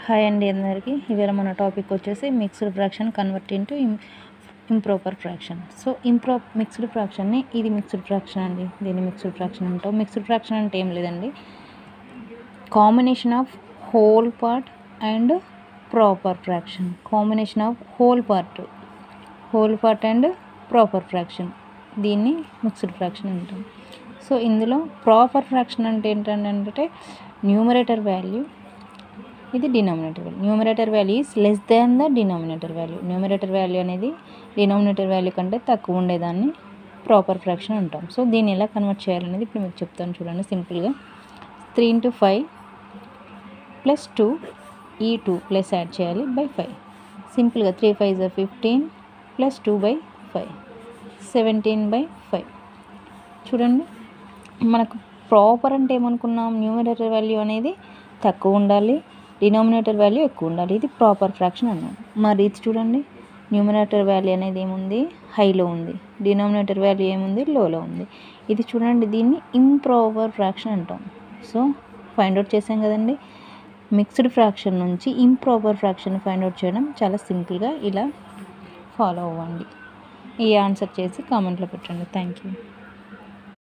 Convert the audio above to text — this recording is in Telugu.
హాయ్ అండి అందరికీ. ఇవాళ మన టాపిక్ వచ్చేసి mixed fraction convert into improper fraction. So mixed ఫ్రాక్షన్ని ఇది మిక్స్డ్ ఫ్రాక్షన్ అండి, దీన్ని మిక్స్డ్ ఫ్రాక్షన్ అంటాం. మిక్స్డ్ ఫ్రాక్షన్ అంటే ఏం లేదండి, combination of whole part and proper fraction. Combination of whole part and proper fraction, దీన్ని మిక్స్డ్ ఫ్రాక్షన్ అంటాం. సో ఇందులో ప్రాపర్ ఫ్రాక్షన్ అంటే ఏంటంటే న్యూమరేటర్ వాల్యూ, ఇది denominator value. Numerator value is less than the denominator value. Numerator value అనేది డినామినేటర్ వాల్యూ కంటే తక్కువ ఉండేదాన్ని ప్రాపర్ ఫ్రాక్షన్ అంటాం. సో దీన్ని ఎలా కన్వర్ట్ చేయాలనేది ఇప్పుడు మీకు చెప్తాను చూడండి. సింపుల్గా 3 into 5 + 2 ఈ 2 ప్లస్ యాడ్ చేయాలి బై 5. సింపుల్గా 3 5 are 15 + 2/5 17/5. చూడండి, మనకు ప్రాపర్ అంటే ఏమనుకున్నాం, న్యూమరేటర్ వాల్యూ అనేది తక్కువ ఉండాలి, డినామినేటర్ వాల్యూ ఎక్కువ ఉండాలి. ఇది ప్రాపర్ ఫ్రాక్షన్ అన్నాం. మరి ఇది చూడండి, న్యూమరేటర్ వాల్యూ అనేది ఏముంది, హైలో ఉంది, డినామినేటర్ వాల్యూ ఏముంది, లోలో ఉంది. ఇది చూడండి, దీన్ని ఇంప్రాపర్ ఫ్రాక్షన్ అంటాం. సో ఫైండ్ అవుట్ చేసాం కదండి. మిక్స్డ్ ఫ్రాక్షన్ నుంచి ఇంప్రాపర్ ఫ్రాక్షన్ ఫైండ్ అవుట్ చేయడం చాలా సింపుల్గా ఇలా ఫాలో అవ్వండి. ఈ ఆన్సర్ చేసి కామెంట్లో పెట్టండి. Thank you.